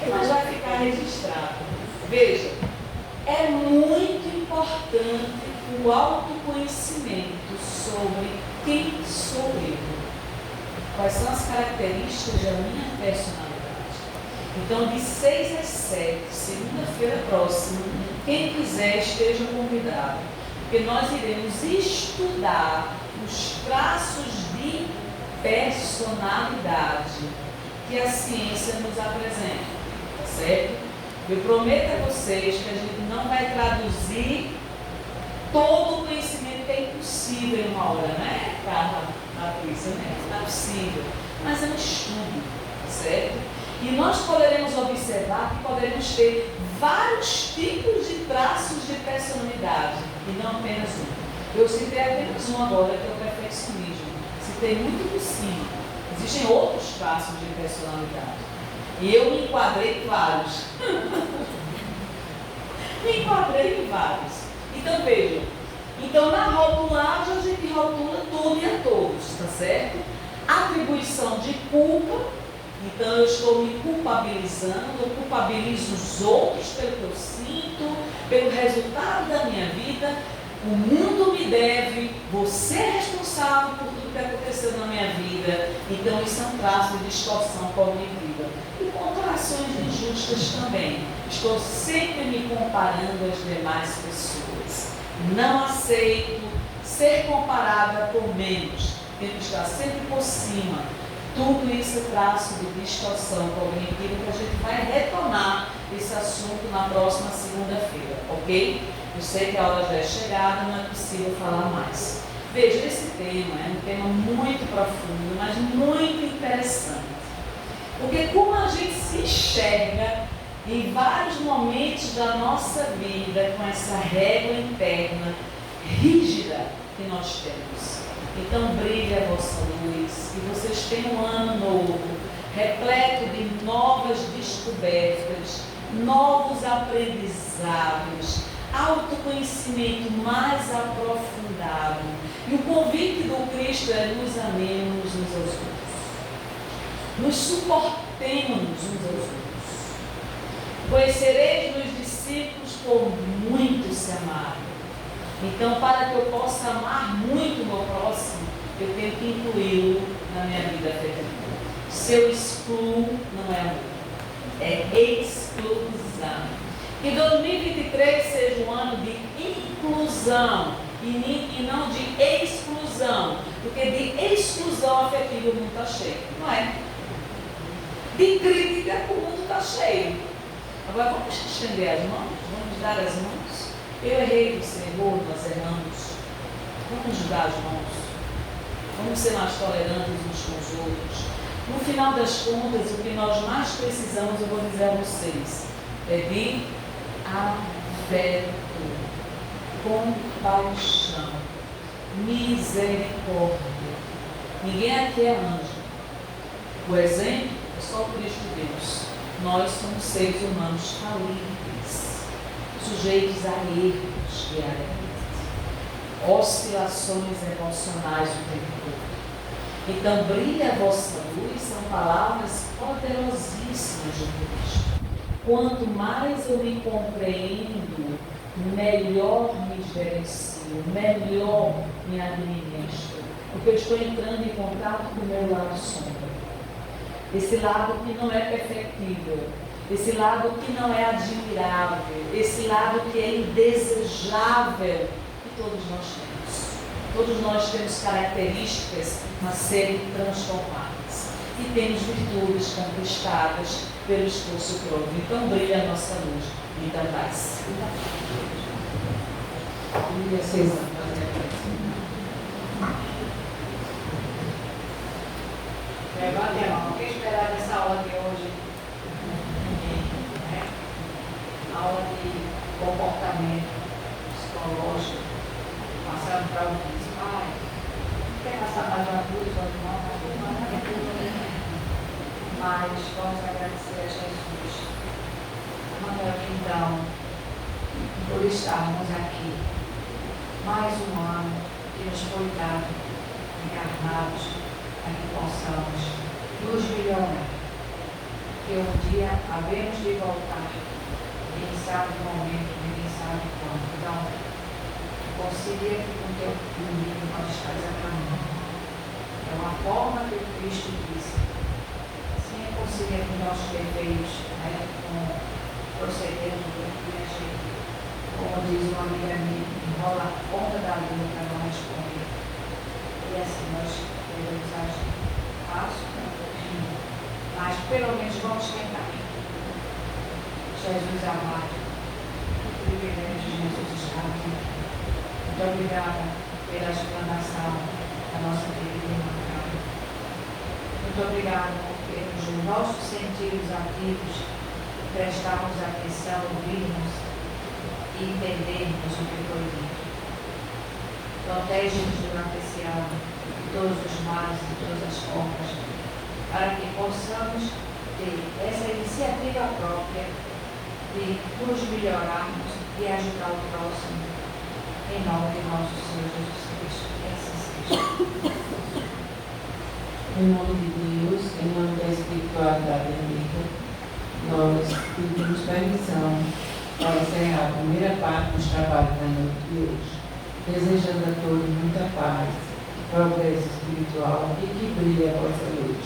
Mas vai ficar registrado. Veja, é muito importante o autoconhecimento sobre quem sou eu. Quais são as características da minha personalidade. Então, de 6 às 7, segunda-feira próxima, quem quiser esteja convidado, porque nós iremos estudar os traços de personalidade que a ciência nos apresenta, tá certo? Eu prometo a vocês que a gente não vai traduzir todo o conhecimento, que é impossível em uma hora, né, Carla, Patrícia, né? Não é possível. Mas é um estudo, certo? E nós poderemos observar que poderemos ter vários tipos de traços de personalidade, e não apenas um. Eu citei apenas um agora, que é o perfeccionismo. Citei muito por cima. Existem outros traços de personalidade. E eu me enquadrei em vários. Me enquadrei em vários. Então vejam. Então na rotulagem a gente rotula tudo e a todos, tá certo? Atribuição de culpa, Então eu estou me culpabilizando, eu culpabilizo os outros pelo que eu sinto, pelo resultado da minha vida. O mundo me deve, você é responsável por tudo que aconteceu na minha vida. Então isso é um traço de distorção cognitiva. E comparações injustas também. Estou sempre me comparando às demais pessoas. Não aceito ser comparada por menos. Tenho que estar sempre por cima. Tudo isso é traço de distorção cognitiva que a gente vai retomar esse assunto na próxima segunda-feira, ok? Eu sei que a hora já é chegada, não é possível falar mais. Veja, esse tema é um tema muito profundo, mas muito interessante. Porque como a gente se enxerga em vários momentos da nossa vida com essa régua interna rígida que nós temos. Então brilhe a vossa luz, que vocês tenham um ano novo, repleto de novas descobertas, novos aprendizados, autoconhecimento mais aprofundado. E o convite do Cristo é: nos amemos uns aos outros, nos suportemos uns aos outros. Conhecereis meus discípulos por muito se amarem. Então, para que eu possa amar muito o meu próximo, eu tenho que incluí-lo na minha vida afetiva. Se eu excluo, não é amor, é exclusão. Que 2023 seja um ano de inclusão e não de exclusão, porque de exclusão afetiva o mundo está cheio, não é? De crítica o mundo está cheio. Agora vamos estender as mãos, vamos dar as mãos. Eu errei, você errou, nós erramos. Vamos dar as mãos. Vamos ser mais tolerantes uns com os outros. No final das contas, o que nós mais precisamos, eu vou dizer a vocês, é de afeto, compaixão, misericórdia. Ninguém aqui é anjo. O exemplo é só o Cristo Deus. Nós somos seres humanos falíveis, sujeitos a erros diariamente, oscilações emocionais o tempo todo. Então, brilha a vossa luz, são palavras poderosíssimas de Cristo. Quanto mais eu me compreendo, melhor me gerencio, melhor me administro, porque eu estou entrando em contato com o meu lado sombra. Esse lado que não é perfectível, esse lado que não é admirável, esse lado que é indesejável, que todos nós temos. Todos nós temos características a serem transformadas e temos virtudes conquistadas pelo esforço próprio. Então brilha a nossa luz e da paz. Levante a mão. Quem esperar dessa aula de hoje? Né? Aula de comportamento psicológico, passando para o que pai. Quer passar mais uma cruz ou não? Mas vamos agradecer a Jesus. Manuel, então, por estarmos aqui. Mais um ano que nos foi dado, encarnados, para que possamos nos melhorar. Que um dia havemos de voltar. Ninguém sabe o momento, ninguém sabe quando. Então, concilia com o teu filho que nós estás a caminho. É uma forma que o Cristo disse. Sim, concilia com nossos defeitos, né? Com procedermos do que a gente, como diz uma amiga minha, enrola a ponta da língua para não responder. E assim nós devemos agir. Passo, mas pelo menos vamos tentar. Jesus amado, que privilégio de Jesus estar aqui. Muito obrigada pela explanação da nossa querida irmã Carla. Muito obrigada por termos os nossos sentidos ativos, prestarmos atenção, ouvirmos e entendermos o que foi dito. Protege-nos durante esse ano de todos os males, de todas as formas, para que possamos ter essa iniciativa própria de nos melhorarmos e ajudar o próximo, em nome de nosso Senhor Jesus Cristo. Que assim seja. Em nome de Deus, em nome da espiritualidade amiga, nós pedimos permissão para encerrar a primeira parte dos trabalhos da noite de hoje, desejando a todos muita paz, progresso espiritual e que brilhe a vossa luz.